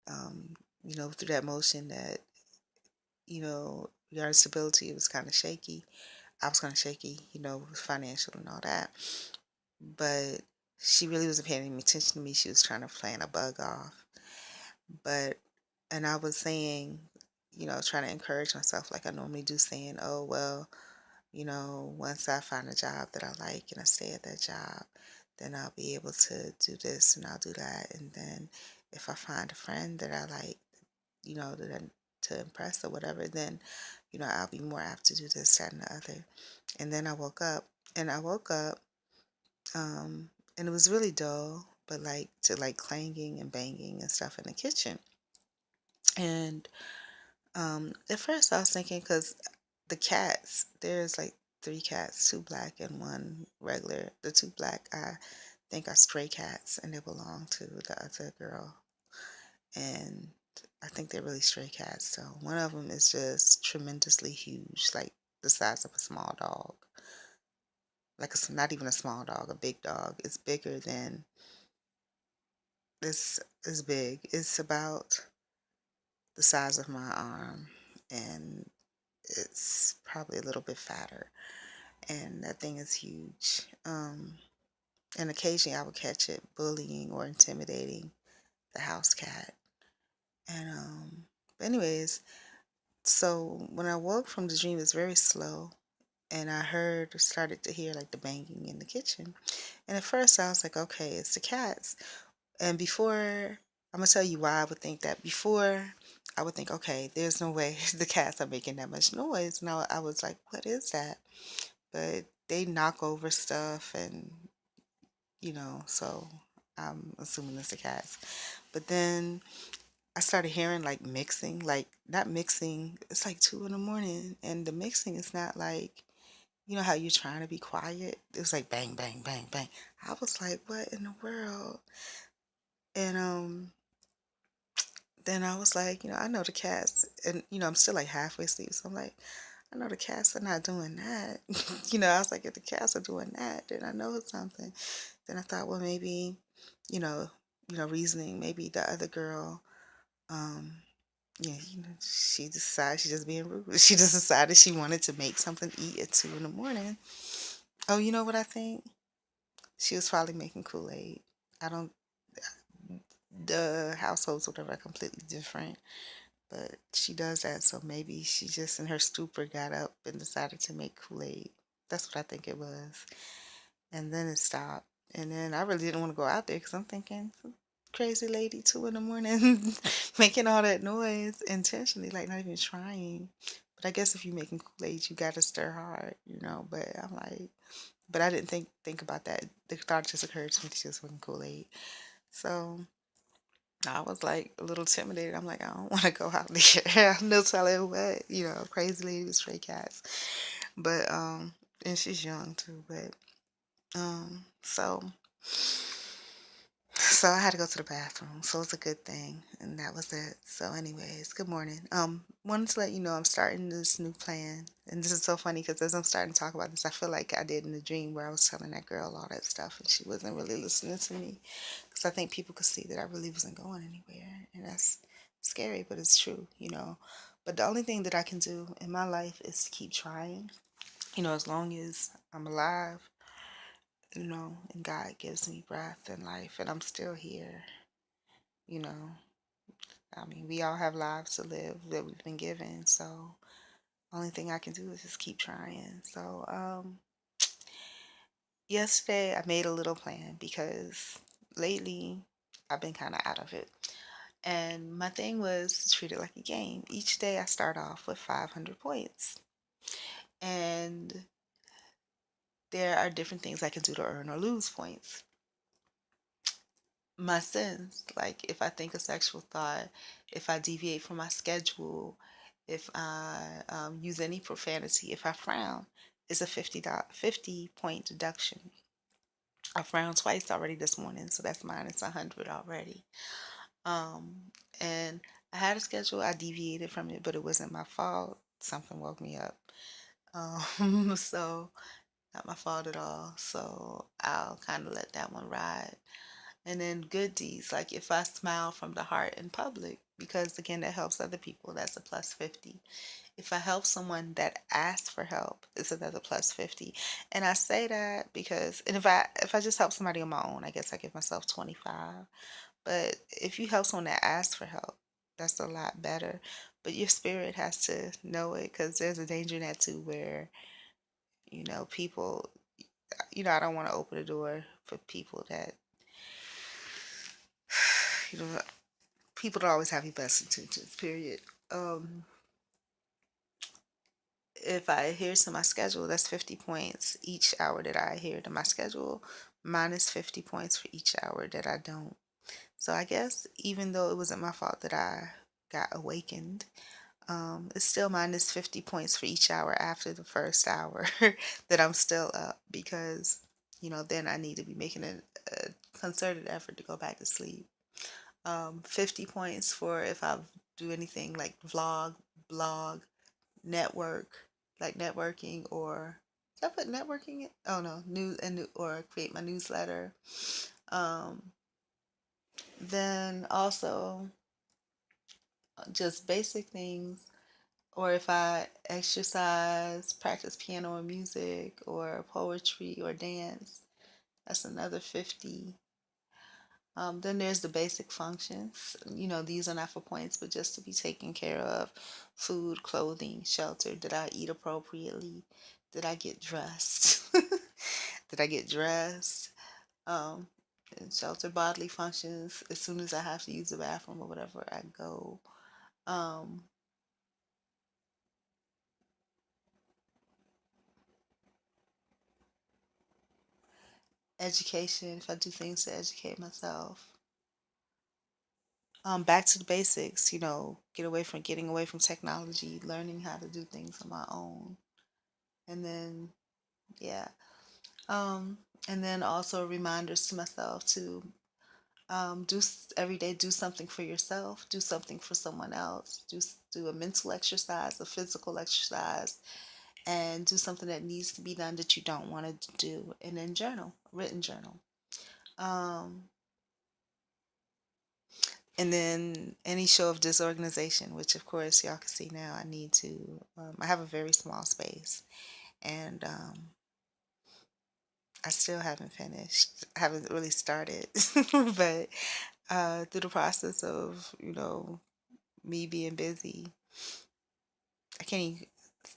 um, through that motion that, your stability was kind of shaky. I was kind of shaky, with financial and all that. But she really wasn't paying any attention to me. She was trying to plan a bug off. But, and I was saying, trying to encourage myself like I normally do, saying, oh, well, once I find a job that I like and I stay at that job, then I'll be able to do this and I'll do that. And then if I find a friend that I like, that to impress or whatever, then, I'll be more apt to do this, that, and the other. And then I woke up, and it was really dull, but like to like clanging and banging and stuff in the kitchen. And at first I was thinking, because the cats, there's like three cats, two black and one regular. The two black, I think, are stray cats, and they belong to the other girl. And I think they're really stray cats. So one of them is just tremendously huge, like the size of a small dog. Like it's not even a small dog, a big dog. It's bigger than this. Is big. It's about the size of my arm, and it's probably a little bit fatter. And that thing is huge. And occasionally I would catch it bullying or intimidating the house cat. And but anyways, so when I woke from the dream, it's very slow, and I started to hear like the banging in the kitchen. And at first I was like, okay, it's the cats. And before, I'm gonna tell you why I would think that. Before, I would think, okay, there's no way the cats are making that much noise. Now I was like, what is that? But they knock over stuff, and so I'm assuming it's the cats. But then I started hearing like mixing, like not mixing. It's like 2 in the morning, and the mixing is not like, how you're trying to be quiet. It was like bang, bang, bang, bang. I was like, what in the world? And then I was like, I know the cats, and I'm still like halfway asleep, so I'm like, I know the cats are not doing that. I was like, if the cats are doing that, then I know it's something. Then I thought, well, maybe, you know, reasoning, maybe the other girl, um, yeah, she decided she just being rude. She just decided she wanted to make something to eat at 2 in the morning. Oh, you know what I think? She was probably making Kool-Aid. I don't. The households, whatever, are completely different, but she does that. So maybe she just in her stupor got up and decided to make Kool-Aid. That's what I think it was. And then it stopped. And then I really didn't want to go out there because I'm thinking, crazy lady, 2 in the morning, making all that noise intentionally, like not even trying. But I guess if you're making Kool-Aid, you gotta stir hard, But I'm like, but I didn't think about that. The thought just occurred to me that she was making Kool-Aid. So I was like a little intimidated. I'm like, I don't want to go out there. No telling what, crazy lady with stray cats. But and she's young too. But so I had to go to the bathroom. So it's a good thing, and that was it. So anyways, good morning. Wanted to let you know I'm starting this new plan, and this is so funny because as I'm starting to talk about this, I feel like I did in the dream where I was telling that girl all that stuff, and she wasn't really listening to me. Because I think people could see that I really wasn't going anywhere, and that's scary, but it's true. But the only thing that I can do in my life is to keep trying. As long as I'm alive, and God gives me breath and life, and I'm still here, you know. I mean, we all have lives to live that we've been given, so only thing I can do is just keep trying. So, yesterday I made a little plan because lately I've been kind of out of it. And my thing was to treat it like a game. Each day I start off with 500 points. And there are different things I can do to earn or lose points. My sins, like if I think a sexual thought, if I deviate from my schedule, if I use any profanity, if I frown, it's a 50 point deduction. I frowned twice already this morning, so that's minus 100 already. And I had a schedule, I deviated from it, but it wasn't my fault. Something woke me up. So not my fault at all. So I'll kind of let that one ride. And then good deeds, like if I smile from the heart in public, because again, that helps other people, that's a plus 50. If I help someone that asks for help, it's another plus 50. And I say that because, and if I just help somebody on my own, I guess I give myself 25. But if you help someone that asks for help, that's a lot better. But your spirit has to know it, because there's a danger in that too, where, people, I don't want to open the door for people that, you know, people don't always have your best intentions, period. Um, if I adhere to my schedule, that's 50 points each hour that I adhere to my schedule, minus 50 points for each hour that I don't. So I guess even though it wasn't my fault that I got awakened, it's still minus 50 points for each hour after the first hour that I'm still up, because, then I need to be making a concerted effort to go back to sleep. 50 points for if I do anything like vlog, blog, network, like networking, or did I put networking? Oh no, news and or create my newsletter. Um, then also just basic things, or if I exercise, practice piano or music, or poetry or dance, that's another 50. Then there's the basic functions. These are not for points, but just to be taken care of: food, clothing, shelter. Did I eat appropriately? Did I get dressed? Did I get dressed? Um, and shelter, bodily functions. As soon as I have to use the bathroom or whatever, I go. Um, Education, if I do things to educate myself. Back to the basics, getting away from technology, learning how to do things on my own. And then, yeah. Um, and then also reminders to myself to every day, do something for yourself, do something for someone else, do a mental exercise, a physical exercise, and do something that needs to be done that you don't want to do. And then journal, written journal. Um, and then any show of disorganization, which of course y'all can see now, I need to, I have a very small space, and I still haven't finished, I haven't really started, but through the process of, me being busy, I can't even,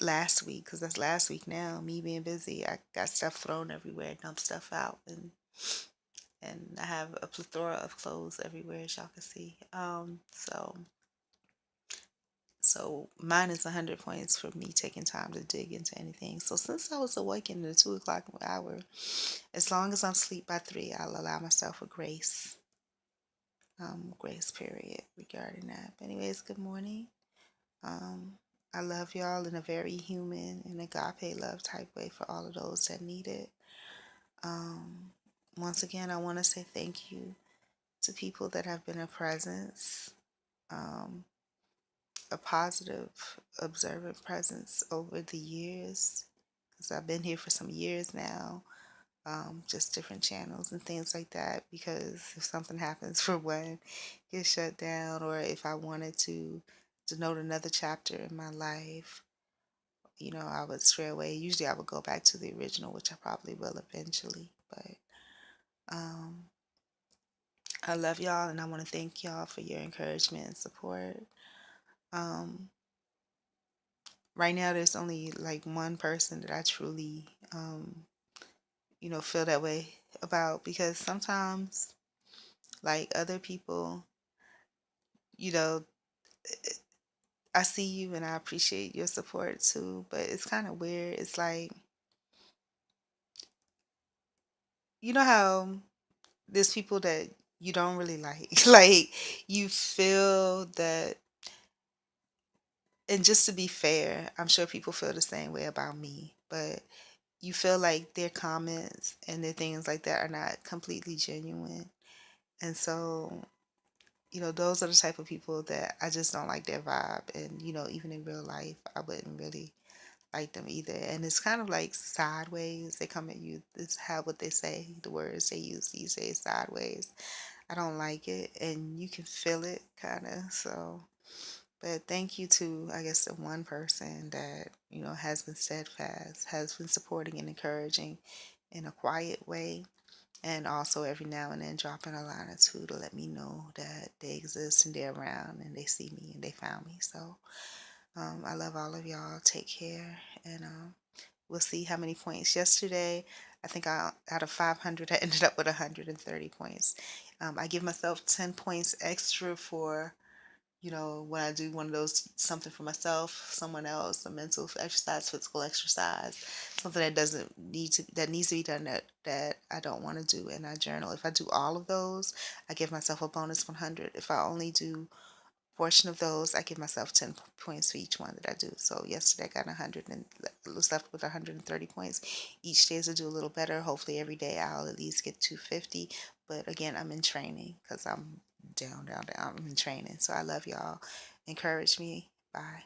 last week, because that's last week now, me being busy, I got stuff thrown everywhere, dump stuff out, and I have a plethora of clothes everywhere, as y'all can see. So mine is 100 points for me taking time to dig into anything. So since I was awakened in the 2 o'clock hour, as long as I'm asleep by 3, I'll allow myself a grace period regarding that. But anyways, good morning. Um, I love y'all in a very human and agape love type way for all of those that need it. Um, Once again, I want to say thank you to people that have been a presence, um, a positive, observant presence over the years, because I've been here for some years now, just different channels and things like that. Because if something happens for one, get shut down, or if I wanted to denote another chapter in my life, I would stray away. Usually I would go back to the original, which I probably will eventually. But um, I love y'all, and I want to thank y'all for your encouragement and support. Um, right now, there's only like one person that I truly, feel that way about, because sometimes, like other people, you know, I see you and I appreciate your support too, but it's kind of weird. It's like, how there's people that you don't really like. Like, you feel that, and just to be fair, I'm sure people feel the same way about me, but you feel like their comments and their things like that are not completely genuine. And so, those are the type of people that I just don't like their vibe. And, even in real life, I wouldn't really like them either. And it's kind of like sideways. They come at you. This how what they say, the words they use these days, sideways. I don't like it, and you can feel it kind of. So, but thank you to, I guess, the one person that, has been steadfast, has been supporting and encouraging in a quiet way, and also every now and then dropping a line or two to let me know that they exist and they're around and they see me and they found me. So, I love all of y'all. Take care, and we'll see how many points. Yesterday, I think out of 500, I ended up with 130 points. I give myself 10 points extra for, when I do one of those, something for myself, someone else, a mental exercise, physical exercise, something that needs to be done that I don't want to do, and I journal. If I do all of those, I give myself a bonus 100. If I only do portion of those, I give myself 10 points for each one that I do. So yesterday I got 100 and was left with 130 points. Each day to do a little better. Hopefully every day I'll at least get 250. But again, I'm in training because I'm down. I'm in training. So I love y'all. Encourage me. Bye.